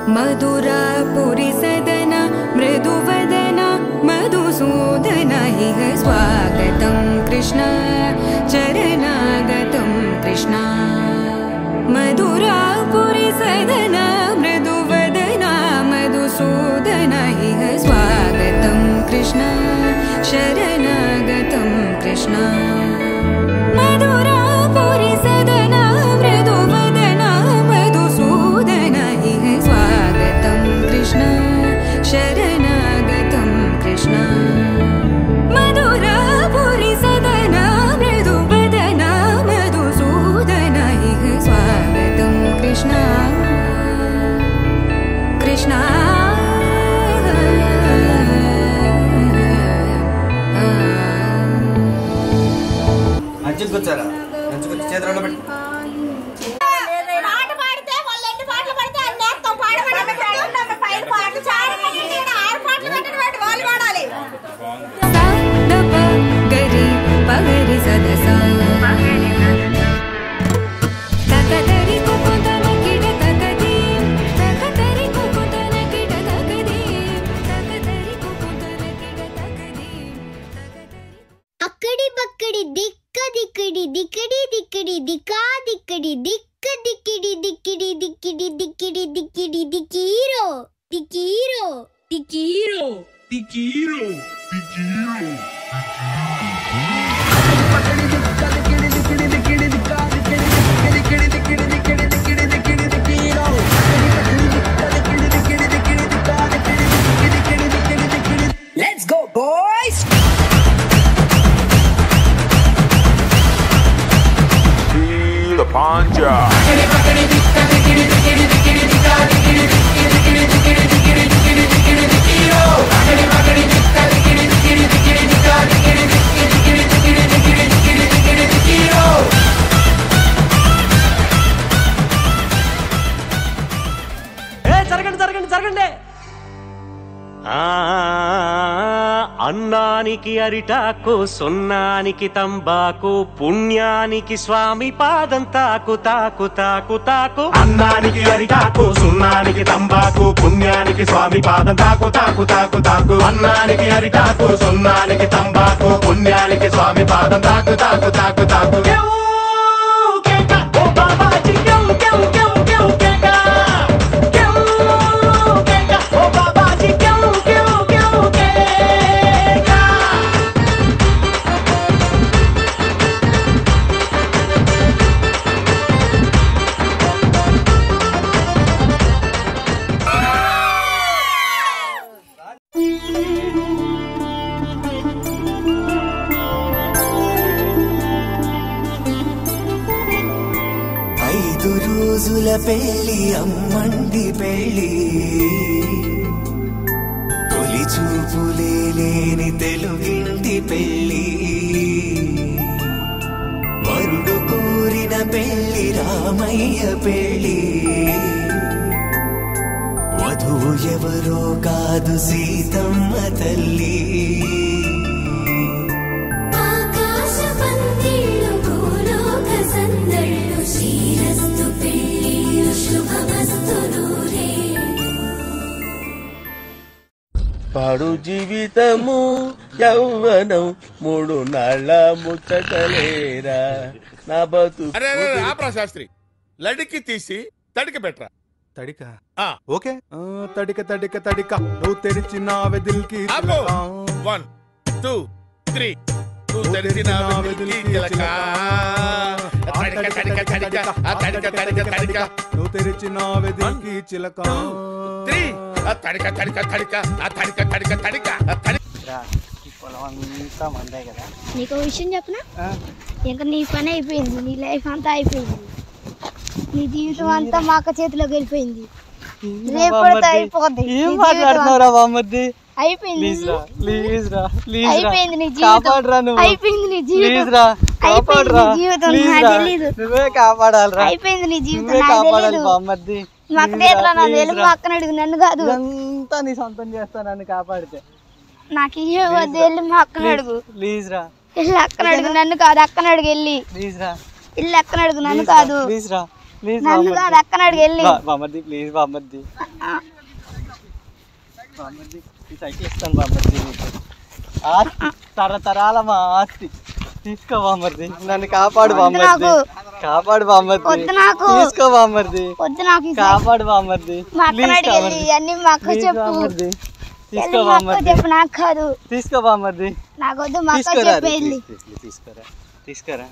मधुरापुरी सदना मृदुवदना मधुसूदन इह स्वागतं कृष्ण चरणागतं कृष्ण मधुरापुरी सदना मृदुवदना मधुसूदन इह स्वागतं कृष्ण शरणागतं कृष्ण मधुरापुरी सदना मृदुवदना मधुसूदन इह स्वागतं कृष्ण शरणागतं कृष्ण मधुरापुरी सदना मृदुवदना मधुसूदन इह स्वागतं कृष्ण कृष्ण అంచుకొచ్చారా అంచుకొచ్చి చేతుల్లో పెట్టి పాట పాడితే వాళ్ళు ఎన్ని పాటలు పడితే అన్ని నేర్తాం పాడమని పెట్టాం పైన పాటలు చాలా మంది 6 పాటలు కట్టినటువంటి వాళ్ళు పాడాలి దప గరి పగరి సదసా తకదరి కుకుందన కిడ తకది తకదరి కుకుందన కిడ తకది తకదరి కుకుందన కిడ తకది అక్కడి బక్కడి దిక్క దిక్కడి దిక్కడి దిక్కడి దికా దిక్కడి దిక్క దిక్కిడి దిక్కిడి దిక్కిడి దిక్కిడి దిక్కిడి దికీరో దికీరో దికీరో దికీరో దికీరో let's go boys the panja అన్నానికి అరిటాకు సున్నానికి తంబాకు పుణ్యానికి స్వామి పాదం తాకు తాకు తాకు తాకు అన్నానికి అరిటాకు సున్నానికి తంబాకు పుణ్యానికి స్వామి పాదం తాకు తాకు తాకు తాకు అన్నానికి అరిటాకు సున్నానికి తంబాకు పుణ్యానికి స్వామి పాదం తాకు తాకు తాకు తాకు రోజుల పెళ్లి అమ్మండి పెళ్లి తొలి చూపులే లేని తెలుగింటి పెళ్లి వరుడు కోరిన పెళ్లి రామయ్య పెళ్లి వధువు ఎవరో కాదు సీతమ్మ తల్లి పాడు జీవితము యౌవనం 3 నాళ్ళ ముచ్చటలేరా నా బతుకు. ఆపరా శాస్త్రి, లడికి తీసి తడికి పెట్టరా. తడిక ఓకే తడిక తడిక తడిక నువ్వు తెరిచినావే దిల్కి 1 2 3 నువ్వు తెరిచినావే దిల్కి చిలక తడిక తడిక తడిక తడిక తడిక తడిక నువ్వు తెరిచినావే దిల్కి చిలక 3 తడిక తడిక తడిక తడిక తడిక తడిక పొలమంతా మందే కదా. నీకు విషయం చెప్పనా, ఇంకా నీ పని అయిపోయింది, నీ లైఫ్ అంతా అయిపోయింది, నీ జీవితం అంతా మా అక్క చేతిలోకి వెళ్ళిపోయింది. రేపటితో అయిపోద్ది. అయిపోయింది అయిపోయింది నీ జీవితం, అయిపోయింది నీ జీవితం, అయిపోయింది నీ జీవితం, నాకు తెలీదు. అయిపోయింది నీ జీవితం, నాకు తెలీదు. మా అక్క చేతిలో నాకు వెళ్ళి మా అక్కని అడుగు, నన్ను కాదు. అంతా నీ సొంతం చేస్తా నన్ను కాపాడితే. నాకు ఇవే వద్దు, వెళ్ళి మా అక్కని అడుగు. ప్లీజ్ రా, వెళ్ళి అక్కని అడుగు, నన్ను కాదు. అక్కని అడుగు, వెళ్ళి ప్లీజ్ రా, వెళ్ళి అక్కని అడుగు, నన్ను కాదు. ప్లీజ్ రా, ప్లీజ్ నన్ను కాదు అక్కన అడిగి వెళ్ళి బామ్మర్ది ప్లీజ్ బామ్మర్ది బామ్మర్ది ఈ సైకిల్ ఇస్తాను బామ్మర్ది నీకు ఆస్తి తరతరాల మా ఆస్తి తీసుకో బామ్మర్ది నన్ను కాపాడు బామ్మర్ది కాపాడు బామ్మర్ది తీసుకో బామ్మర్ది కాపాడు బామ్మర్ది బామ్మర్ది తీసుకో బామ్మర్ది నాకు కాదు తీసుకో బామ్మర్ది నాకొద్దు తీసుకోరా తీసుకురా